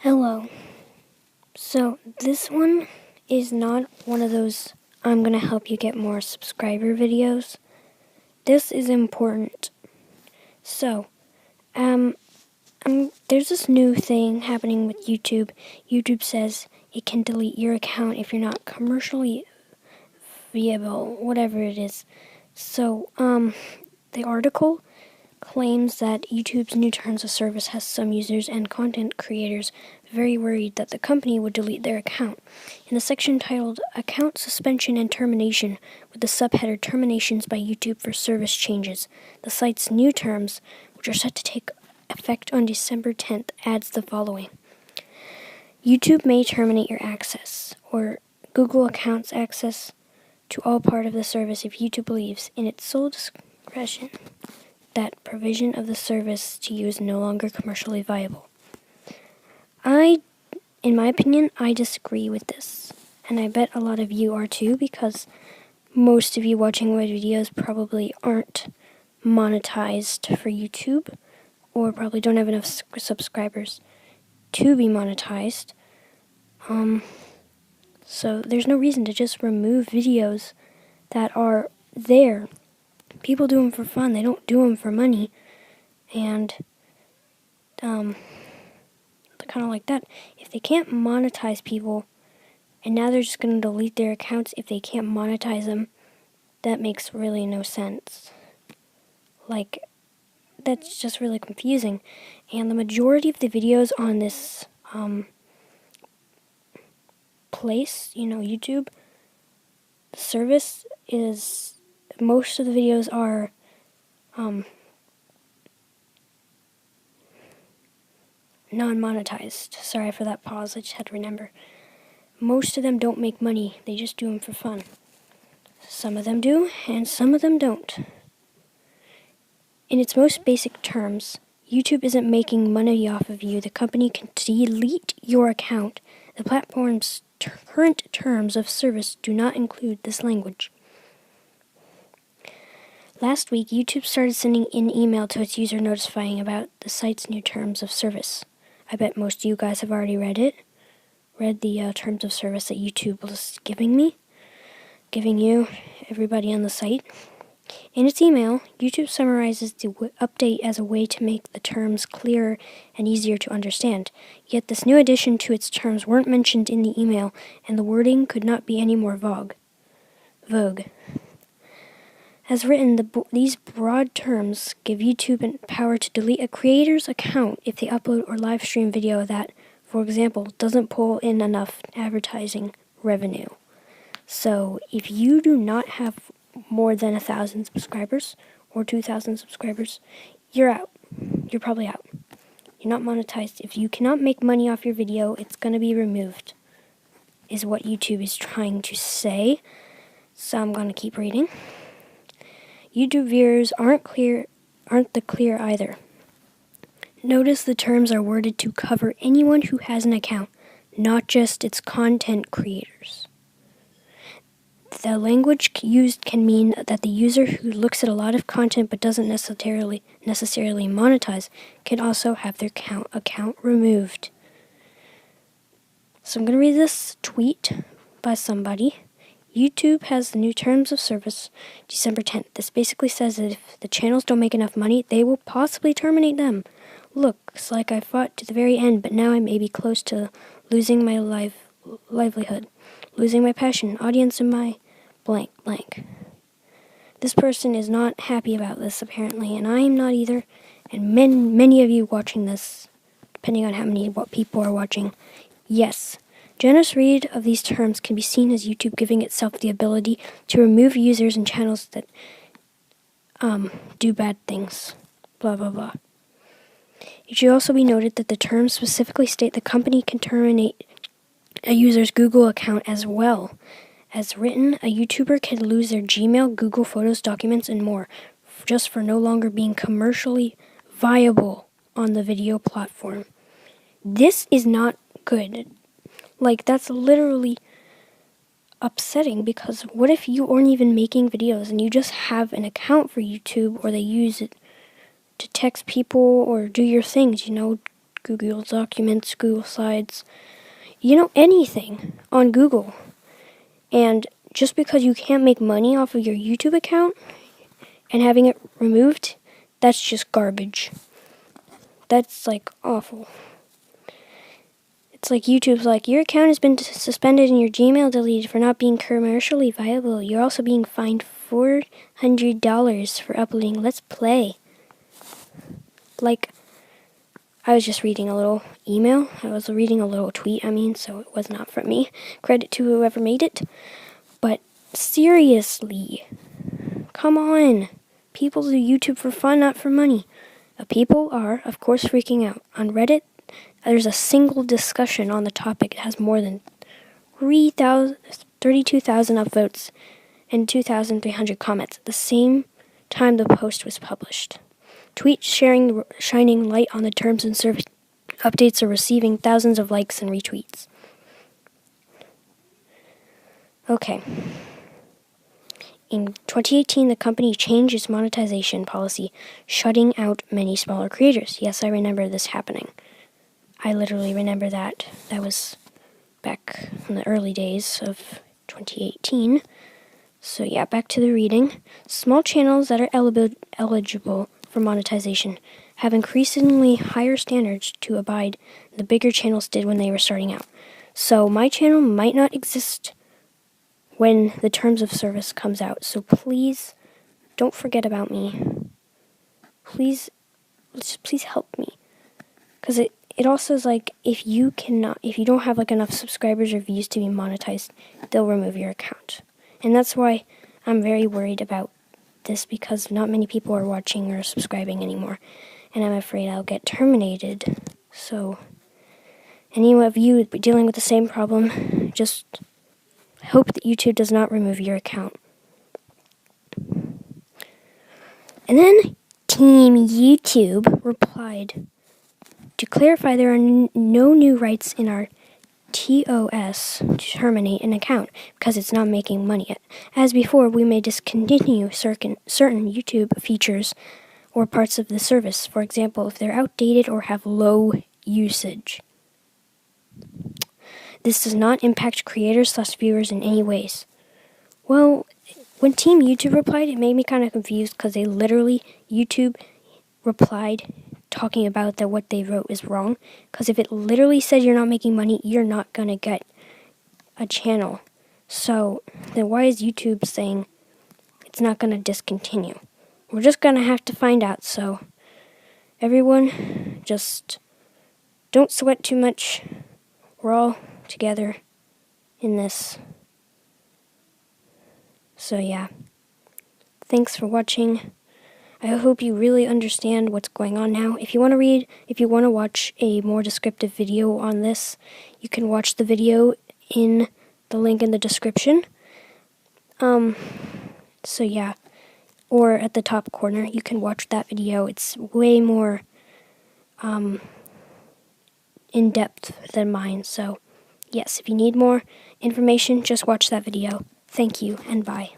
Hello. So this one is not one of those I'm going to help you get more subscriber videos. This is important. So, there's this new thing happening with YouTube. YouTube says it can delete your account if you're not commercially viable, whatever it is. So, the article claims that YouTube's new terms of service has some users and content creators very worried that the company would delete their account. In a section titled Account Suspension and Termination, with the subheader Terminations by YouTube for Service Changes, the site's new terms, which are set to take effect on December 10th, adds the following. YouTube may terminate your access, or Google account's access to all part of the service if YouTube believes, in its sole discretion, that provision of the service to you is no longer commercially viable. In my opinion, I disagree with this. And I bet a lot of you are too, because most of you watching my videos probably aren't monetized for YouTube, or probably don't have enough subscribers to be monetized. So there's no reason to just remove videos that are there. People do them for fun. They don't do them for money. And, kind of like that. If they can't monetize people, and now they're just going to delete their accounts if they can't monetize them, that makes really no sense. Like, that's just really confusing. And the majority of the videos on this, place, YouTube, the service is, most of the videos are, non-monetized. Sorry for that pause, I just had to remember. Most of them don't make money, they just do them for fun. Some of them do, and some of them don't. In its most basic terms, YouTube isn't making money off of you. The company can delete your account. The platform's current terms of service do not include this language. Last week, YouTube started sending an email to its user notifying about the site's new terms of service. I bet most of you guys have already read the terms of service that YouTube was giving you, everybody on the site. In its email, YouTube summarizes the update as a way to make the terms clearer and easier to understand. Yet this new addition to its terms weren't mentioned in the email, and the wording could not be any more vogue. As written, these broad terms give YouTube power to delete a creator's account if they upload or live stream video that, for example, doesn't pull in enough advertising revenue. So, if you do not have more than 1,000 subscribers or 2,000 subscribers, you're out. You're probably out. You're not monetized. If you cannot make money off your video, it's going to be removed, is what YouTube is trying to say. So I'm going to keep reading. YouTube viewers aren't clear either. Notice the terms are worded to cover anyone who has an account, not just its content creators. The language used can mean that the user who looks at a lot of content but doesn't necessarily monetize can also have their account removed. So I'm going to read this tweet by somebody. YouTube has the new terms of service December 10th. This basically says that if the channels don't make enough money, they will possibly terminate them. Looks like I fought to the very end, but now I may be close to losing my livelihood, losing my passion, audience, and my blank. This person is not happy about this, apparently, and I am not either. And many of you watching this, depending on what people are watching, yes. Generous read of these terms can be seen as YouTube giving itself the ability to remove users and channels that do bad things. Blah, blah, blah. It should also be noted that the terms specifically state the company can terminate a user's Google account as well. As written, a YouTuber can lose their Gmail, Google Photos, documents, and more, just for no longer being commercially viable on the video platform. This is not good. Like, that's literally upsetting, because what if you aren't even making videos and you just have an account for YouTube, or they use it to text people or do your things, Google Documents, Google Slides, anything on Google. And just because you can't make money off of your YouTube account and having it removed, that's just garbage. That's awful. It's like YouTube's like, your account has been suspended and your Gmail deleted for not being commercially viable. You're also being fined $400 for uploading Let's Play. I was just reading a little email. I was reading a little tweet, so it was not from me. Credit to whoever made it. But seriously, come on. People do YouTube for fun, not for money. People are, of course, freaking out. On Reddit, there's a single discussion on the topic. It has more than 32,000 upvotes and 2,300 comments at the same time the post was published. Tweets shining light on the terms and service updates are receiving thousands of likes and retweets. Okay. In 2018, the company changed its monetization policy, shutting out many smaller creators. Yes, I remember this happening. I literally remember that. That was back in the early days of 2018. So yeah, back to the reading. Small channels that are eligible for monetization have increasingly higher standards to abide than the bigger channels did when they were starting out. So my channel might not exist when the terms of service comes out. So please don't forget about me. Please help me. Because it also is if you don't have enough subscribers or views to be monetized, they'll remove your account. And that's why I'm very worried about this, because not many people are watching or subscribing anymore. And I'm afraid I'll get terminated. So any of you dealing with the same problem, just hope that YouTube does not remove your account. And then Team YouTube replied, to clarify, there are no new rights in our TOS to terminate an account because it's not making money yet. As before, we may discontinue certain YouTube features or parts of the service, for example, if they're outdated or have low usage. This does not impact creators/viewers in any ways. Well, when Team YouTube replied, it made me kind of confused because YouTube replied talking about that what they wrote is wrong. Because if it literally says you're not making money, you're not going to get a channel. So then why is YouTube saying it's not going to discontinue? We're just going to have to find out. So everyone, just don't sweat too much. We're all together in this. So yeah, thanks for watching. I hope you really understand what's going on now. If you want to watch a more descriptive video on this, you can watch the video in the link in the description. So yeah, or at the top corner, you can watch that video. It's way more in depth than mine. So yes, if you need more information, just watch that video. Thank you and bye.